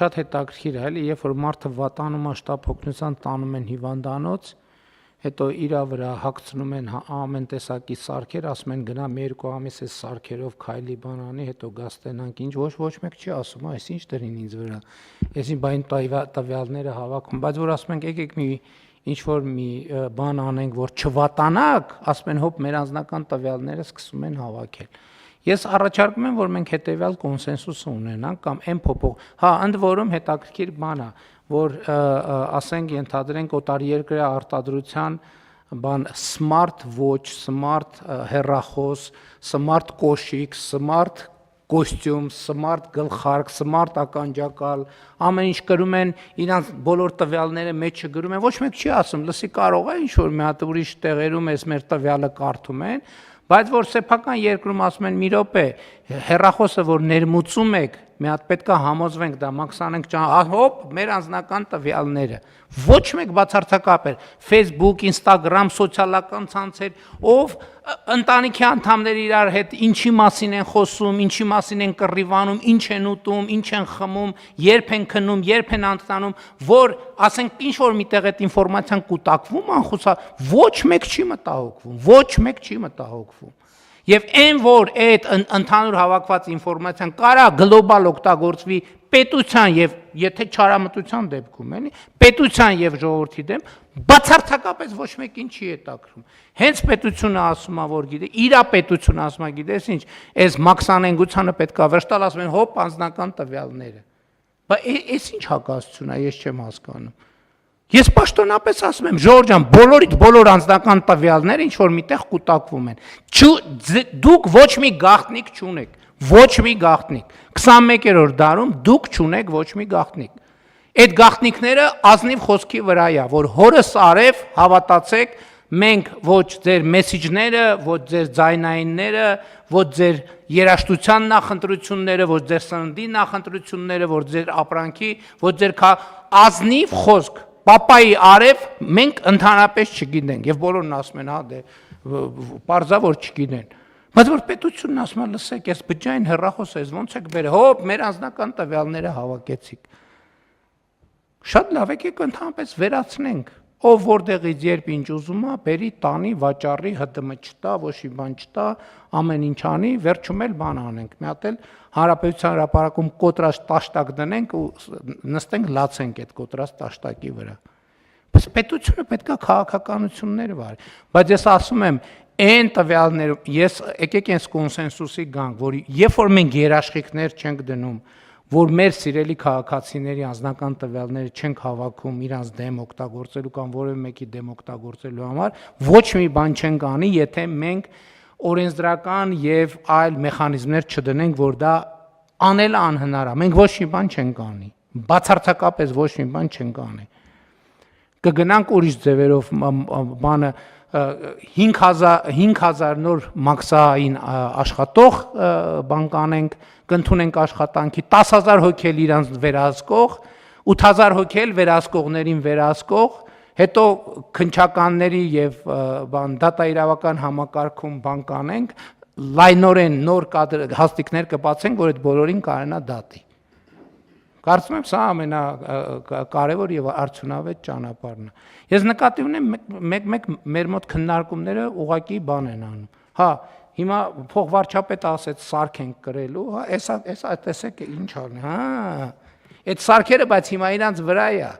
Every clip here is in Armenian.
շատ հետաքրքիր է, էլի, երբ որ մարդը վատանում է շտապ օգնության տանում են հիվանդանոց, հետո իր վրա հագցնում են ամեն տեսակի սարքեր, ասում են գնա մի երկու ամիս այս սարքերով քայլի բանանի, հետո գաստենանք, ինչ ոչ մեկ չի ասում, այս ինչ դրին ինձ վրա։ Այսին բայն տվյալները հավաքում, բայց որ ասում ենք եկեք մի ինչ որ մի բան անենք, որ չվատանաք, ասում են հոп մեր անձնական տվյալները սկսում են հավաքել։ Ես առաջարկում եմ, որ մենք հետեւյալ կոնսենսուս ունենանք կամ այն փոփոխ, հա, ընդ որում հետաքրքիր բան է, որ ասենք ենթադրենք օտարերկրյա արտադրության բան smart watch, smart հեռախոս, smart կոշիկ, smart կոստյում, smart գլխարկ, smart ականջակալ, ամեն ինչ գրում են, իրանց բոլոր տվյալները մեջը գրում են, ոչ մեկ չի ասում, լսի կարող է ինչ որ մի հատ ուրիշ տեղերում էս մեր տվյալը կարդում են, բայց որ սեփական երկրում ասում են մի րոպե, հեռախոսը որ ներմուծում եք, մի հատ պետքա համոզվենք դա մաքսանենք, հոպ, մեր անձնական տվյալները, ոչ մեկ բացարձակապ է, Facebook, Instagram, սոցիալական ցանցեր, ով ընտանիքի անդամները իրար հետ ինչի մասին են խոսում, ինչի մասին են կռիվանում, ինչ են ուտում, ինչ են խմում, երբ են քնում, երբ են անցնում, որ ասենք ինչ որ միտեղ այդ ինֆորմացիան կուտակվում անխուսա, ոչ մեկ չի մտահոգվում, ոչ մեկ չի մտահոգվում։ Եվ այն որ այդ ընդհանուր հավաքված ինֆորմացիան կարա գլոբալ օգտագործվի պետության եւ եթե չարամտության դեպքում էլի պետության եւ ժողովրդի դեմ բացարձակապես ոչ մեկին չի հետաքրում հենց պետությունը ասում է որ գիտե իրա պետությունը ասում է գիտես ինչ այս մաքսանենգությանը պետքա վշտալ ասում են հոպ անձնական տվյալները բայց այս ինչ հակասություն է ես չեմ հասկանում Ես պաշտոնապես ասում եմ, Ժորժ ջան, բոլորիդ բոլոր անձնական տվյալները ինչ որ միտեղ կուտակվում են։ Դուք ոչ մի գաղտնիք չունեք, ոչ մի գաղտնիք։ 21-րդ դարում դուք չունեք ոչ մի գաղտնիք։ Այդ գաղտնիքները ազնիվ խոսքի վրա է, որ հորս արև հավատացեք, մենք ոչ ձեր մեսիջները, ոչ ձեր ձայնայինները, ոչ ձեր երաժշտության նախընտրությունները, ոչ ձեր սննդի նախընտրությունները, ոչ ձեր ապրանքի, ոչ ձեր ազնիվ խոսք Պապայի արև մենք ընդհանրապես չգիտենք եւ բոլորն ասում են, հա դե պարզա որ չգիտեն։ Բայց որ պետությունն ասում է, լսեք, այս բջջային հեռախոսը ես ոնց եք բերել, հոպ, մեր անձնական տվյալները հավաքեցիք։ Շատ լավ եկեք ընդհանրապես վերացնենք։ Ով որտեղից երբ ինչ ուզում է, բերի տանի, վաճառի, ՀՏՄ չտա, ոչ մի բան չտա, ամեն ինչ անի, վերջում էլ բան անենք։ Մի հատ էլ Հանրապետության հրապարակում կոտրած տաշտակ դնենք ու նստենք լացենք այդ կոտրած տաշտակի վրա։ Բայց պետությունը պետքա քաղաքականություններ վարի։ Բայց ես ասում եմ, այն տվյալներում ես եկեք այս կոնսենսուսի գանք, որ երբ որ մենք երաշխիքներ չենք դնում, որ մեր սիրելի քաղաքացիների անձնական տվյալները չենք հավաքում իրանց դեմ օգտագործելու կամ որևէ մեկի դեմ օգտագործելու համար, ոչ մի բան չենք անի, եթե մենք օրենսդրական եւ այլ մեխանիզմներ չդնենք, որ դա անելը անհնար է։ Մենք ոչ մի բան չենք անի։ Բացարձակապես ոչ մի բան չենք անի։ Կգնանք ուրիշ ձևերով բանը 5000 նոր մաքսային աշխատող բան կանենք, կընդունենք աշխատանքի 10000 հոգի էլ իրանց վերահսկող, 8000 հոգի էլ վերահսկողներին վերահսկող, հետո քննչականների եւ բան դատա իրավական համակարգում բան կանենք, լայնորեն նոր հաստիկներ կբացենք, որ այդ բոլորին կարենա դատի։ Կարծում եմ սա ամենակարևոր եւ արդյունավետ ճանապարհն է։ Ես նկատի ունեմ մեկ մեր մոտ քննարկումները ուղղակի բան են անում։ Հա, հիմա փոխվարչապետը ասեց սարք ենք կրելու, հա, էսա տեսեք ինչ ալն, հա։ Այդ սարքերը բայց հիմա իրանց վրա է։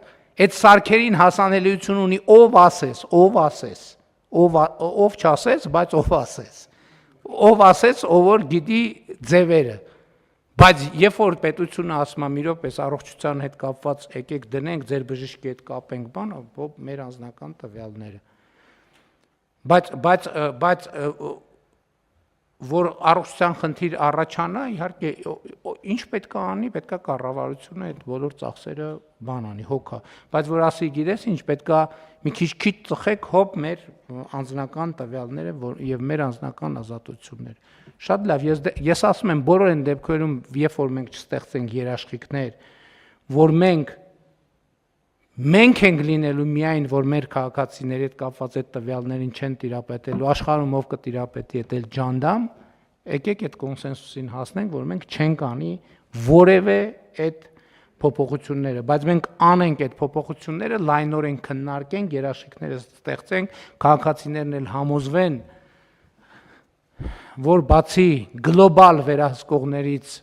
Այդ սարքերին հասանելիություն ունի ով ասես, ով չասես, բայց ով ասես։ Ով ասես, ով որ գիտի ձևերը։ Բայց երբ որ պետությունը ասում է մի րոպե առողջության հետ կապված եկեք դնենք ձեր բժշկի հետ կապենք բան, մեր անձնական տվյալները։ Բայց որ առողջության խնդիր առաջանա, իհարկե ինչ պետք է անի, պետք է կառավարությունը այդ բոլոր ծախսերը բան անի, հոգա։ Բայց որ ասի գիտես ինչ պետք է մի քիչ ծխեք հոպ մեր անձնական տվյալները եւ մեր անձնական ազատությունները։ Շատ լավ, ես ասում եմ բոլոր այն դեպքերում, երբ որ մենք չստեղծենք երաշխիքներ, որ մենք ենք լինելու միայն, որ մեր քաղաքացիների հետ կապված այդ տվյալներին չեն տիրապետելու, աշխարհում ով կտիրապետի այդ ջանդամ, եկեք այդ կոնսենսուսին հասնենք, որ մենք չենք անի որևէ այդ փոփոխությունները, բայց մենք անենք այդ փոփոխությունները, լայնորեն քննարկենք, երաշխիքները ստեղծենք, քաղաքացիներն էլ համոզվեն, որ բացի գլոբալ վերահսկողներից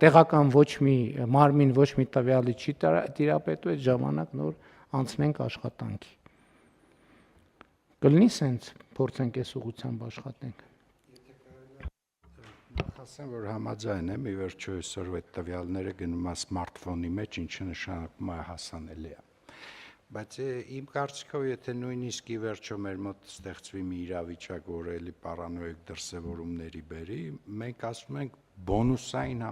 տեղական ոչ մի մարմին, ոչ մի տվյալի չի տիրապետու, այդ ժամանակ նոր անցնենք աշխատանքի։ Կլինի սենց փորձենք այս ուղղությամբ աշխատենք։ Ասեմ, որ համաձայն եմ, ի վերջո այսօր այդ տվյալները գնում է սմարթֆոնի մեջ, ինչը նշանակում է հասանելի է։ Բայց իմ կարծիքով, եթե նույնիսկ ի վերջո մեր մոտ ստեղծվի մի իրավիճակ, որ էլի պարանոիկ դրսևորումների բերի, մենք ասում ենք բոնուսային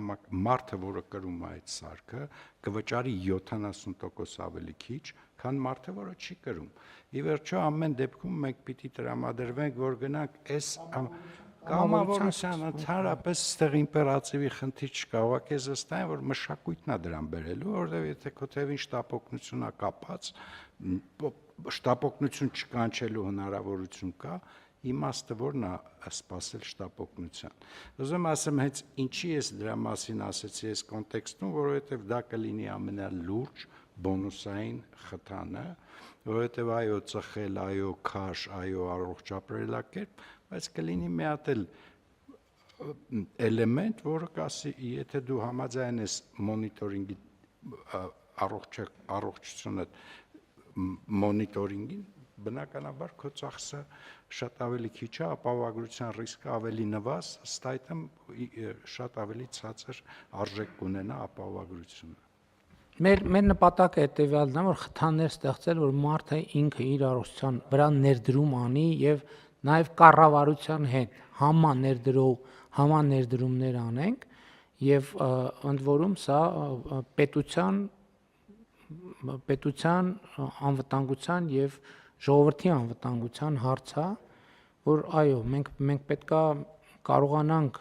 մարդը, որը կրում է այդ սարքը, կվճարի 70% ավելի քիչ, քան մարդը, որը չի կրում։ Ի վերջո ամեն դեպքում մենք պիտի տրամադրվենք, որ գնանք այս կամավորության ընդհանրապես ստեղ իմպերատիվի խնդիր չկա, ուղղակի ես վստահ եմ, որ մշակույթն է դրան բերելու, որովհետև եթե քո թևին շտապօգնությունն է կապած, շտապօգնություն չկանչելու հնարավորություն կա, իմաստը որն է սпасել շտապօգնության։ Ուզում ասեմ, հենց ինչի ես դրա մասին ասեցի այս կոնտեքստում, որովհետև դա կլինի ամենալուրջ բոնուսային խթանը, որովհետև այո ծխել, այո քաշ, այո առողջ ապրելակերպ, բայց կլինի մի հատ էլ էլեմենտ, որը կասի, եթե դու համաձայն ես մոնիտորինգի առողջությունը մոնիտորինգին, բնականաբար քո ծախսը շատ ավելի քիչ է, ապահովագրության ռիսկը ավելի նվազ, ըստ այդմ շատ ավելի ցածր արժեք կունենա ապահովագրությունը։ Մեր նպատակը հետևյալն է, որ խթաններ ստեղծել, որ մարդը ինքը իր առողջության վրա ներդրում անի եւ նաև կառավարության հետ համաներդրումներ անենք եւ ընդ որում սա պետության անվտանգության եւ ժողովրդի անվտանգության հարց է, որ այո, մենք պետքա կարողանանք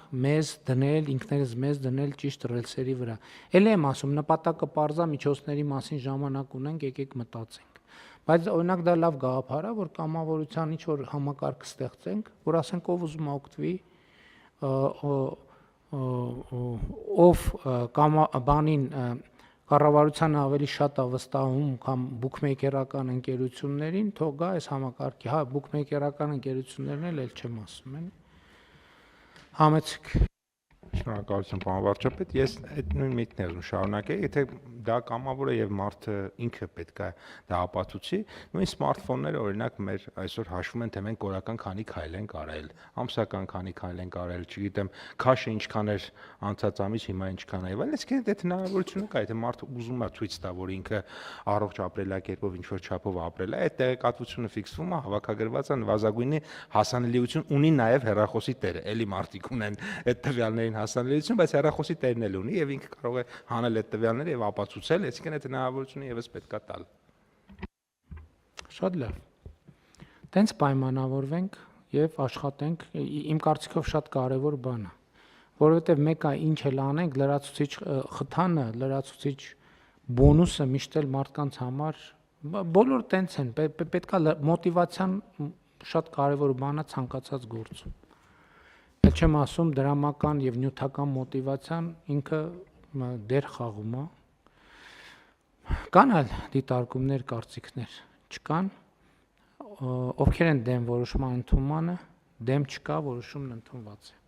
ինքներս մեզ դնել ճիշտ ռելսերի վրա։ Էլ եմ ասում, նպատակը պարզա միջոցների մասին ժամանակ ունենք, եկեք մտածենք։ Բայց օրինակ դա լավ գաղափար է, որ կամավորության ինչ որ համակարգ ստեղծենք, որ ասենք ով ուզում է օգտվի, ով բանին կառավարությանը ավելի շատ է վստահում կամ բուքմեյքերական ընկերություններին, թող գա այս համակարգի, հա, բուքմեյքերական ընկերություններն էլ չեմ ասում են։ Համեցեք։ Շնորհակալություն, պարոն վարչապետ, ես այդ նույն միտքն եմ շարունակել, եթե դա կամավոր է եւ մարդը ինքը պետք է դա ապացուցի, նույն սմարթֆոնները օրինակ մեր այսօր հաշվում են, թե մենք օրական քանի քայլ ենք արել, ամսական քանի քայլ ենք արել, չգիտեմ, քաշը ինչքան էր անցած ամիս, հիմա ինչքան է, այլ այսինքն այդ հնարավորությունը կա, եթե մարդը ուզում է ցույց տա, որ ինքը առողջ ապրելակերպով ինչ որ չափով ապրել է, այդ տեղեկատվությունը ֆիքսվում է, հավաքագրված է, նվազագույնի հասանելիություն ունի նաեւ հեռախոսի տերը, էլի մարդիկ ունեն այդ տվյալներին հասանելիություն, բայց հեռախոսի տերն էլ ունի եւ ինքը կարող է հանել այդ տվյալները եւ ապացուցել, այսինքն այդ հնարավորությունը եւս պետքա տալ։ Շատ լավ։ Տենց պայմանավորվենք եւ աշխատենք, իմ կարծիքով շատ կարեւոր բան է, որովհետեւ մեկը ինչ էլ անենք, լրացուցիչ խթանը, լրացուցիչ բոնուսը միշտ էլ մարդկանց համար բոլոր տենց են, պետքա մոտիվացիան շատ կարեւոր բան է ցանկացած գործում։ Էլ չեմ ասում դրամական եւ նյութական մոտիվացիան ինքը դեր խաղում է։ Կան այլ դիտարկումներ, կարծիքներ, չկան, ովքեր են դեմ որոշման ընդունմանը, դեմ չկա, որոշումն ընդունված է։